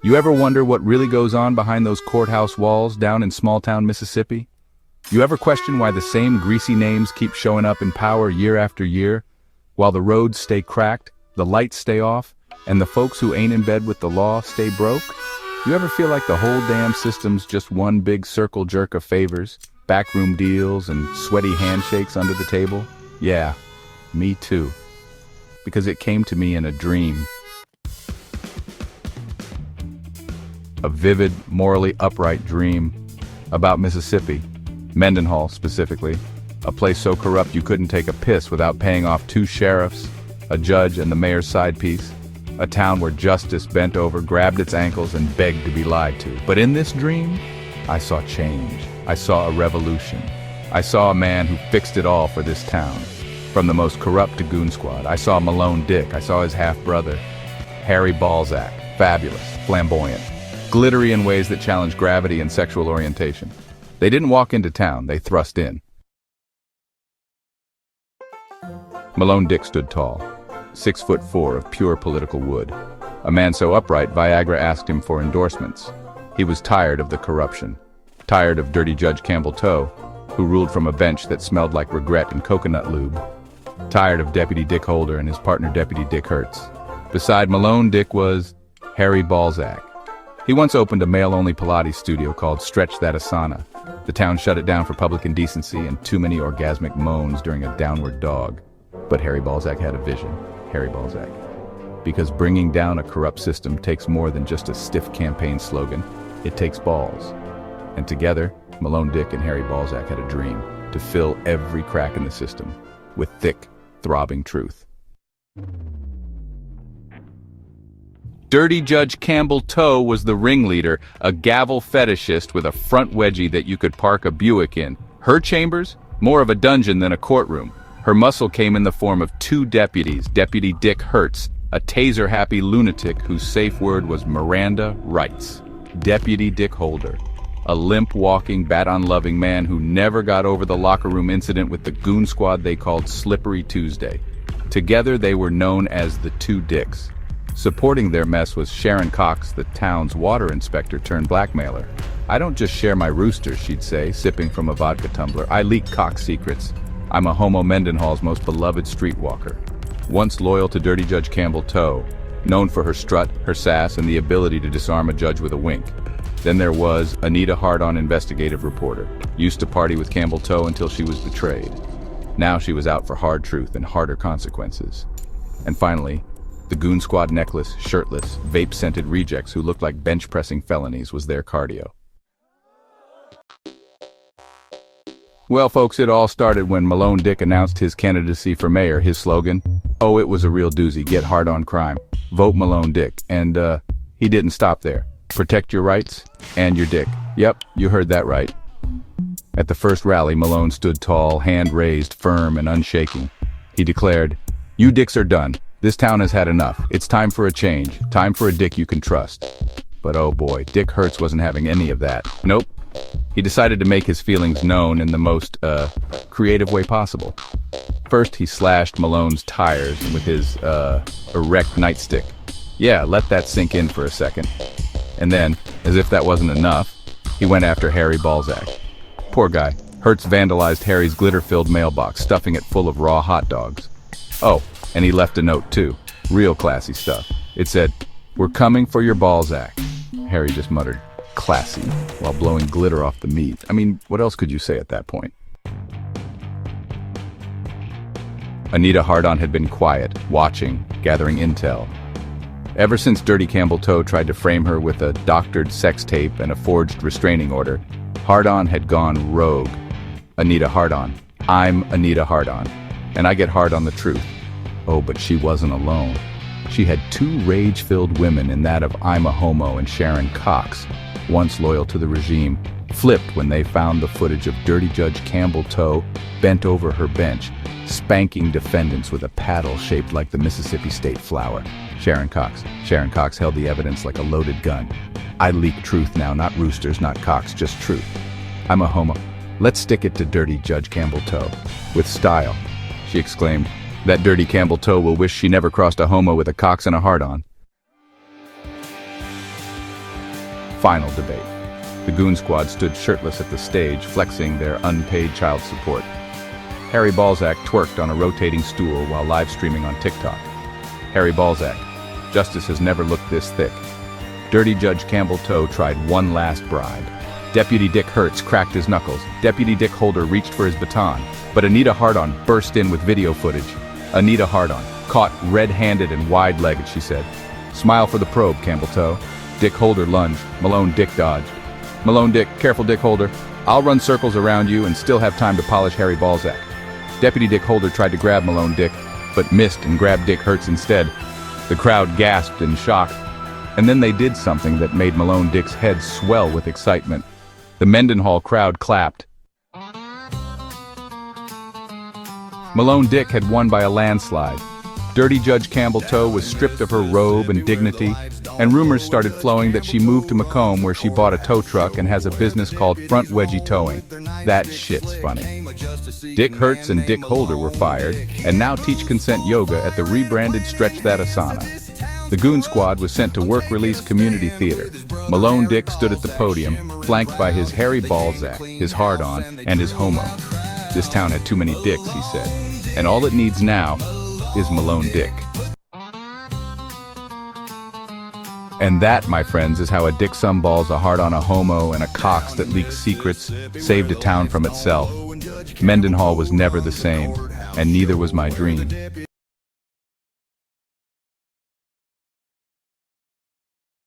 You ever wonder what really goes on behind those courthouse walls down in small-town Mississippi? You ever question why the same greasy names keep showing up in power year after year, while the roads stay cracked, the lights stay off, and the folks who ain't in bed with the law stay broke? You ever feel like the whole damn system's just one big circle jerk of favors, backroom deals, and sweaty handshakes under the table? Yeah, me too. Because it came to me in a dream. A vivid, morally upright dream about Mississippi, Mendenhall specifically, a place so corrupt you couldn't take a piss without paying off 2 sheriffs, a judge and the mayor's side piece, a town where justice bent over, grabbed its ankles, and begged to be lied to. But in this dream, I saw change. I saw a revolution. I saw a man who fixed it all for this town. From the most corrupt to Goonsquad, I saw Malone Dick. I saw his half-brother, Harry Balzac, fabulous, flamboyant, glittery in ways that challenge gravity and sexual orientation. They didn't walk into town, they thrust in. Malone Dick stood tall, 6'4" of pure political wood. A man so upright, Viagra asked him for endorsements. He was tired of the corruption, tired of dirty Judge Campbell Toe, who ruled from a bench that smelled like regret and coconut lube, tired of Deputy Dick Holder and his partner Deputy Dick Hertz. Beside Malone Dick was Harry Balzac. He once opened a male-only Pilates studio called Stretch That Asana. The town shut it down for public indecency and too many orgasmic moans during a downward dog. But Harry Balzac had a vision. Harry Balzac. Because bringing down a corrupt system takes more than just a stiff campaign slogan. It takes balls. And together, Malone Dick and Harry Balzac had a dream to fill every crack in the system with thick, throbbing truth. Dirty Judge Campbell Toe was the ringleader, a gavel fetishist with a front wedgie that you could park a Buick in. Her chambers? More of a dungeon than a courtroom. Her muscle came in the form of 2 deputies, Deputy Dick Hertz, a taser-happy lunatic whose safe word was Miranda Rights. Deputy Dick Holder, a limp-walking, bat-on-loving man who never got over the locker room incident with the goon squad they called Slippery Tuesday. Together they were known as the 2 Dicks. Supporting their mess was Sharon Cox, the town's water inspector turned blackmailer. "I don't just share my rooster," she'd say, sipping from a vodka tumbler. "I leak Cox secrets. I'm a homo Mendenhall's most beloved streetwalker." Once loyal to Dirty Judge Campbell Toe, known for her strut, her sass, and the ability to disarm a judge with a wink. Then there was Anita Hardon, investigative reporter, used to party with Campbell Toe until she was betrayed. Now she was out for hard truth and harder consequences. And finally, the Goon Squad necklace, shirtless, vape-scented rejects who looked like bench-pressing felonies was their cardio. Well, folks, it all started when Malone Dick announced his candidacy for mayor. His slogan, oh, it was a real doozy, get hard on crime, vote Malone Dick. And he didn't stop there. Protect your rights and your dick. Yep, you heard that right. At the first rally, Malone stood tall, hand raised, firm and unshaking. He declared, "You dicks are done. This town has had enough. It's time for a change. Time for a dick you can trust." But oh boy, Dick Hertz wasn't having any of that. Nope. He decided to make his feelings known in the most, creative way possible. First, he slashed Malone's tires with his, erect nightstick. Yeah, let that sink in for a second. And then, as if that wasn't enough, he went after Harry Balzac. Poor guy. Hertz vandalized Harry's glitter-filled mailbox, stuffing it full of raw hot dogs. Oh, and he left a note too. Real classy stuff. It said, "We're coming for your Balzac." Harry just muttered, "Classy," while blowing glitter off the meat. I mean, what else could you say at that point? Anita Hardon had been quiet, watching, gathering intel. Ever since Dirty Campbell Toe tried to frame her with a doctored sex tape and a forged restraining order, Hardon had gone rogue. Anita Hardon. I'm Anita Hardon. And I get hard on the truth. Oh, but she wasn't alone. She had 2 rage-filled women in that of I'm a Homo and Sharon Cox, once loyal to the regime, flipped when they found the footage of Dirty Judge Campbell Toe bent over her bench, spanking defendants with a paddle shaped like the Mississippi State flower. Sharon Cox. Sharon Cox held the evidence like a loaded gun. I leak truth now, not roosters, not cocks, just truth. I'm a homo. Let's stick it to Dirty Judge Campbell Toe. With style, she exclaimed. That Dirty Campbell Toe will wish she never crossed a homo with a cox and a hard-on. Final debate. The Goonsquad stood shirtless at the stage, flexing their unpaid child support. Harry Balzac twerked on a rotating stool while live streaming on TikTok. Harry Balzac, justice has never looked this thick. Dirty Judge Campbell Toe tried one last bribe. Deputy Dick Hertz cracked his knuckles. Deputy Dick Holder reached for his baton, but Anita Hardon burst in with video footage. Anita Hardon, caught red-handed and wide-legged, she said. Smile for the probe, Campbell Toe. Dick Holder lunged. Malone Dick dodged. Malone Dick, careful Dick Holder. I'll run circles around you and still have time to polish Harry Balzac. Deputy Dick Holder tried to grab Malone Dick, but missed and grabbed Dick Hertz instead. The crowd gasped in shock. And then they did something that made Malone Dick's head swell with excitement. The Mendenhall crowd clapped. Malone Dick had won by a landslide. Dirty Judge Campbell Toe was stripped of her robe and dignity, and rumors started flowing that she moved to Macomb where she bought a tow truck and has a business called Front Wedgie Towing. That shit's funny. Dick Hertz and Dick Holder were fired, and now teach consent yoga at the rebranded Stretch That Asana. The Goonsquad was sent to work-release community theater. Malone Dick stood at the podium, flanked by his Harry Balzac, his hard-on, and his homo. This town had too many dicks, he said, and all it needs now is Malone Dick. And that, my friends, is how a dick sunballs, a hard-on, a homo, and a cox that leaks secrets saved a town from itself. Mendenhall was never the same, and neither was my dream.